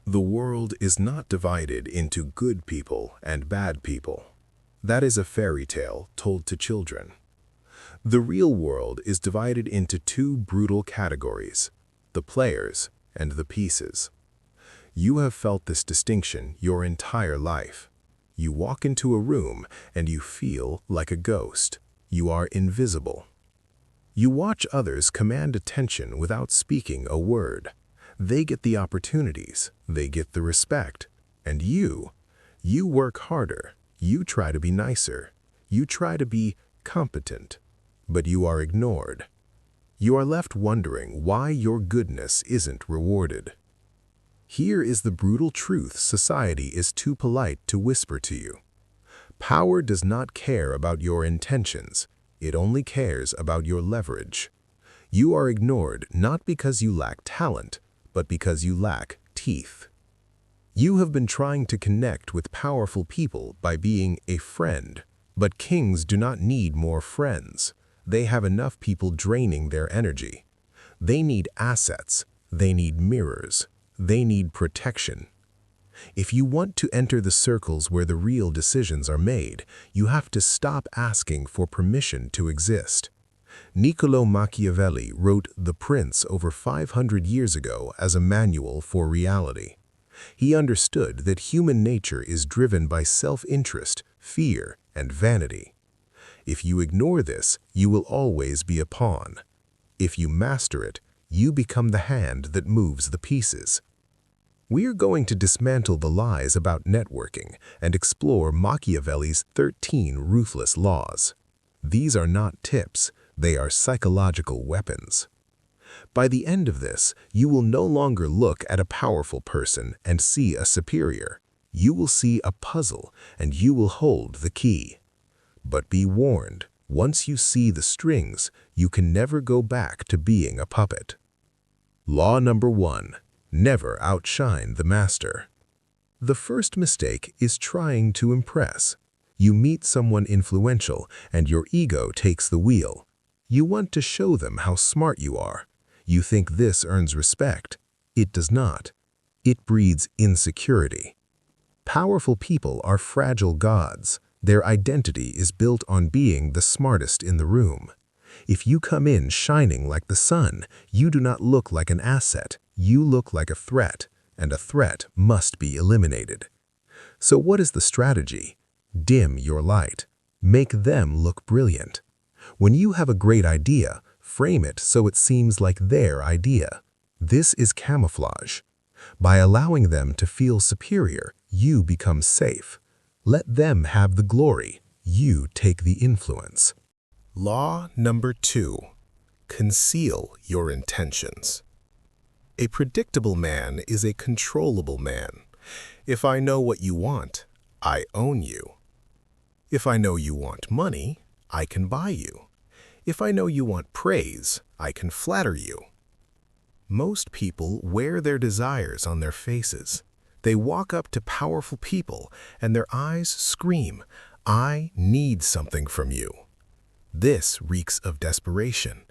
The world is not divided into good people and bad people. That is a fairy tale told to children. The real world is divided into two brutal categories, the players and the pieces. You have felt this distinction your entire life. You walk into a room and you feel like a ghost. You are invisible. You watch others command attention without speaking a word. They get the opportunities, they get the respect. And you work harder, you try to be nicer, you try to be competent, but you are ignored. You are left wondering why your goodness isn't rewarded. Here is the brutal truth society is too polite to whisper to you. Power does not care about your intentions, it only cares about your leverage. You are ignored not because you lack talent, but because you lack teeth. You have been trying to connect with powerful people by being a friend, but kings do not need more friends. They have enough people draining their energy. They need assets, they need mirrors, they need protection. If you want to enter the circles where the real decisions are made, you have to stop asking for permission to exist. Niccolo Machiavelli wrote The Prince over 500 years ago as a manual for reality. He understood that human nature is driven by self-interest, fear, and vanity. If you ignore this, you will always be a pawn. If you master it, you become the hand that moves the pieces. We are going to dismantle the lies about networking and explore Machiavelli's 13 ruthless laws. These are not tips. They are psychological weapons. By the end of this, you will no longer look at a powerful person and see a superior. You will see a puzzle and you will hold the key. But be warned, once you see the strings, you can never go back to being a puppet. Law number 1. Never outshine the master. The first mistake is trying to impress. You meet someone influential and your ego takes the wheel. You want to show them how smart you are. You think this earns respect. It does not. It breeds insecurity. Powerful people are fragile gods. Their identity is built on being the smartest in the room. If you come in shining like the sun, you do not look like an asset. You look like a threat, and a threat must be eliminated. So what is the strategy? Dim your light. Make them look brilliant. When you have a great idea, frame it so it seems like their idea. This is camouflage. By allowing them to feel superior, you become safe. Let them have the glory. You take the influence. Law number 2. Conceal your intentions. A predictable man is a controllable man. If I know what you want, I own you. If I know you want money, I can buy you. If I know you want praise, I can flatter you. Most people wear their desires on their faces. They walk up to powerful people and their eyes scream, "I need something from you." This reeks of desperation,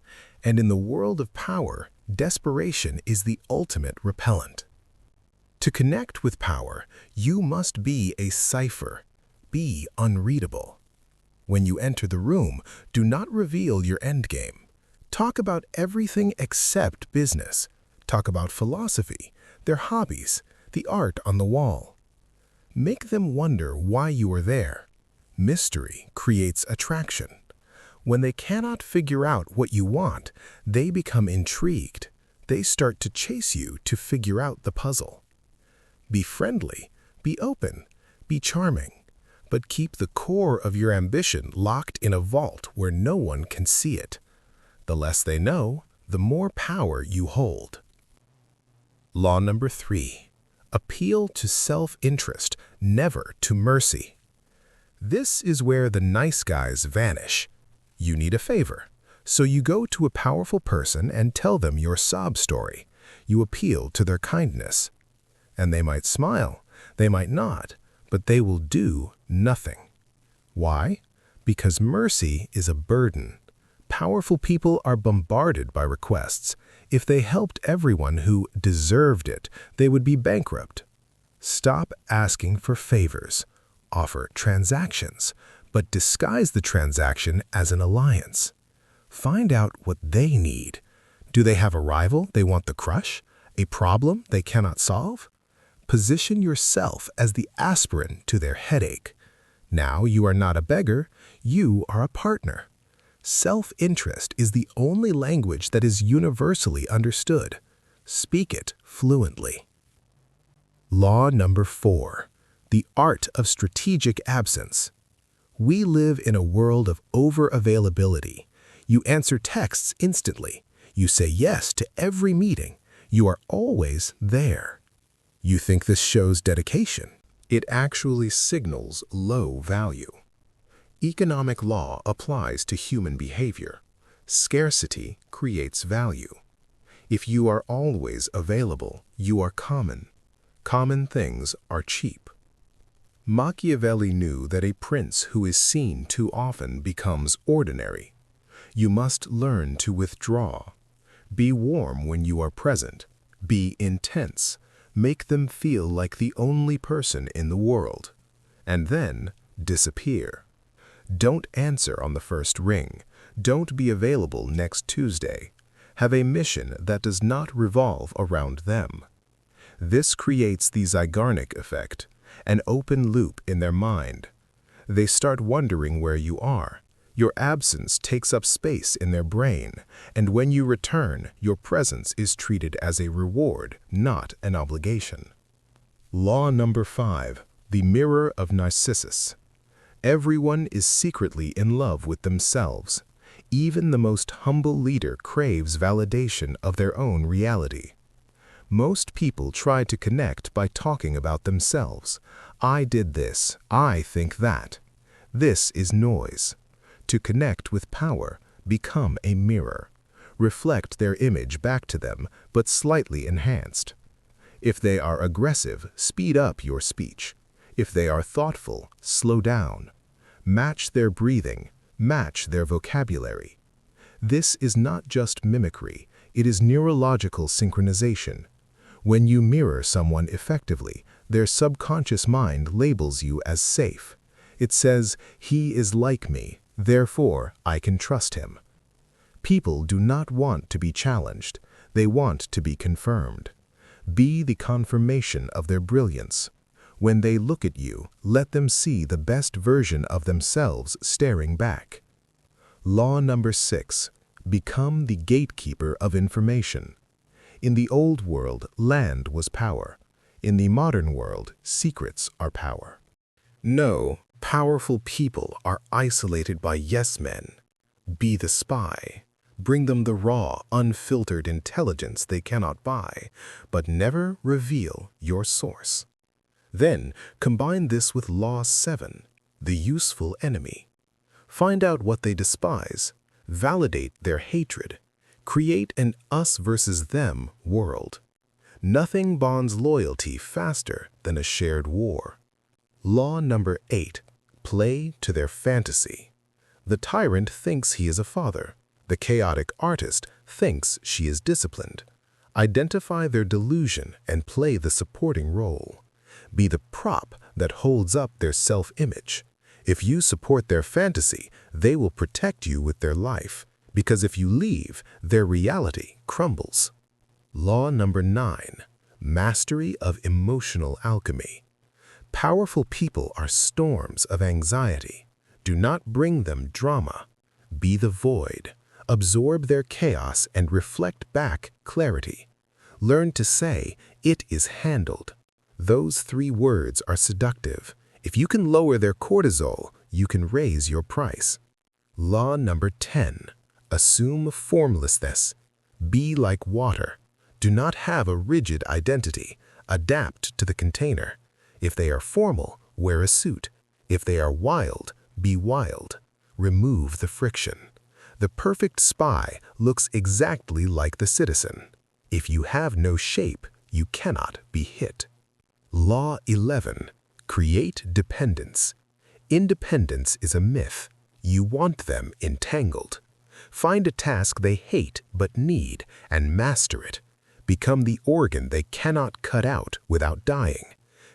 and in the world of power, desperation is the ultimate repellent. To connect with power, you must be a cipher, be unreadable. When you enter the room, do not reveal your endgame. Talk about everything except business. Talk about philosophy, their hobbies, the art on the wall. Make them wonder why you are there. Mystery creates attraction. When they cannot figure out what you want, they become intrigued. They start to chase you to figure out the puzzle. Be friendly, be open, be charming. But keep the core of your ambition locked in a vault where no one can see it. The less they know, the more power you hold. Law number 3. Appeal to self-interest, never to mercy. This is where the nice guys vanish. You need a favor, so you go to a powerful person and tell them your sob story. You appeal to their kindness. And they might smile, they might not, but they will do nothing. Why? Because mercy is a burden. Powerful people are bombarded by requests. If they helped everyone who deserved it, they would be bankrupt. Stop asking for favors. Offer transactions, but disguise the transaction as an alliance. Find out what they need. Do they have a rival they want to crush? A problem they cannot solve? Position yourself as the aspirin to their headache. Now you are not a beggar, you are a partner. Self-interest is the only language that is universally understood. Speak it fluently. Law number 4. The art of strategic absence. We live in a world of over-availability. You answer texts instantly. You say yes to every meeting. You are always there. You think this shows dedication? It actually signals low value. Economic law applies to human behavior. Scarcity creates value. If you are always available, you are common. Common things are cheap. Machiavelli knew that a prince who is seen too often becomes ordinary. You must learn to withdraw. Be warm when you are present. Be intense. Make them feel like the only person in the world. And then disappear. Don't answer on the first ring. Don't be available next Tuesday. Have a mission that does not revolve around them. This creates the Zeigarnik effect, an open loop in their mind. They start wondering where you are. Your absence takes up space in their brain, and when you return, your presence is treated as a reward, not an obligation. Law number 5. The mirror of Narcissus. Everyone is secretly in love with themselves. Even the most humble leader craves validation of their own reality. Most people try to connect by talking about themselves. I did this. I think that. This is noise. To connect with power, become a mirror. Reflect their image back to them, but slightly enhanced. If they are aggressive, speed up your speech. If they are thoughtful, slow down. Match their breathing, match their vocabulary. This is not just mimicry, it is neurological synchronization. When you mirror someone effectively, their subconscious mind labels you as safe. It says, he is like me, therefore I can trust him. People do not want to be challenged, they want to be confirmed. Be the confirmation of their brilliance. When they look at you, let them see the best version of themselves staring back. Law number 6. Become the gatekeeper of information. In the old world, land was power. In the modern world, secrets are power. No, powerful people are isolated by yes men. Be the spy. Bring them the raw, unfiltered intelligence they cannot buy, but never reveal your source. Then, combine this with Law 7, the useful enemy. Find out what they despise, validate their hatred, create an us versus them world. Nothing bonds loyalty faster than a shared war. Law number 8, play to their fantasy. The tyrant thinks he is a father. The chaotic artist thinks she is disciplined. Identify their delusion and play the supporting role. Be the prop that holds up their self-image. If you support their fantasy, they will protect you with their life, because if you leave, their reality crumbles. Law number 9, mastery of emotional alchemy. Powerful people are storms of anxiety. Do not bring them drama. Be the void. Absorb their chaos and reflect back clarity. Learn to say, it is handled. Those 3 words are seductive. If you can lower their cortisol, you can raise your price. Law number 10, assume formlessness. Be like water. Do not have a rigid identity. Adapt to the container. If they are formal, wear a suit. If they are wild, be wild. Remove the friction. The perfect spy looks exactly like the citizen. If you have no shape, you cannot be hit. Law 11, create dependence. Independence is a myth. You want them entangled. Find a task they hate but need and master it. Become the organ they cannot cut out without dying.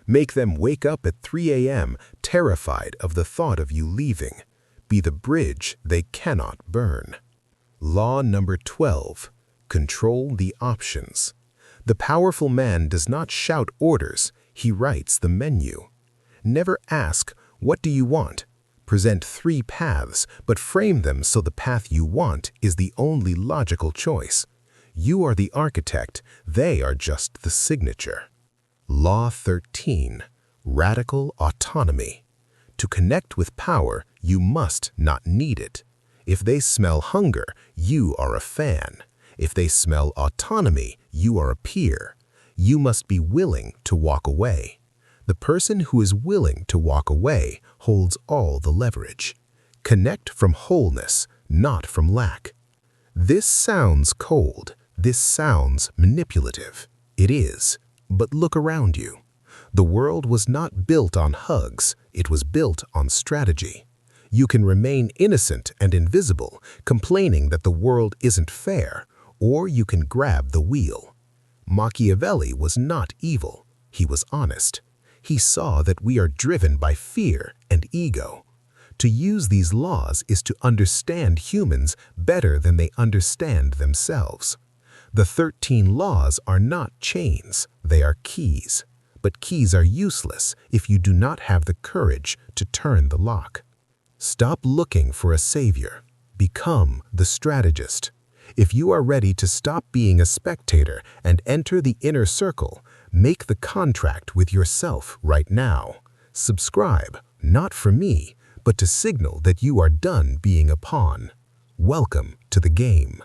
Make them wake up at 3 a.m. terrified of the thought of you leaving. Be the bridge they cannot burn. Law number 12. Control the options. The powerful man does not shout orders, he writes the menu. Never ask, "What do you want?" Present 3 paths, but frame them so the path you want is the only logical choice. You are the architect, they are just the signature. Law 13. Radical autonomy. To connect with power, you must not need it. If they smell hunger, you are a fan. If they smell autonomy, you are a peer. You must be willing to walk away. The person who is willing to walk away holds all the leverage. Connect from wholeness, not from lack. This sounds cold. This sounds manipulative. It is. But look around you. The world was not built on hugs. It was built on strategy. You can remain innocent and invisible, complaining that the world isn't fair, or you can grab the wheel. Machiavelli was not evil. He was honest. He saw that we are driven by fear and ego. To use these laws is to understand humans better than they understand themselves. The 13 laws are not chains, they are keys. But keys are useless if you do not have the courage to turn the lock. Stop looking for a savior. Become the strategist. If you are ready to stop being a spectator and enter the inner circle, make the contract with yourself right now. Subscribe, not for me, but to signal that you are done being a pawn. Welcome to the game.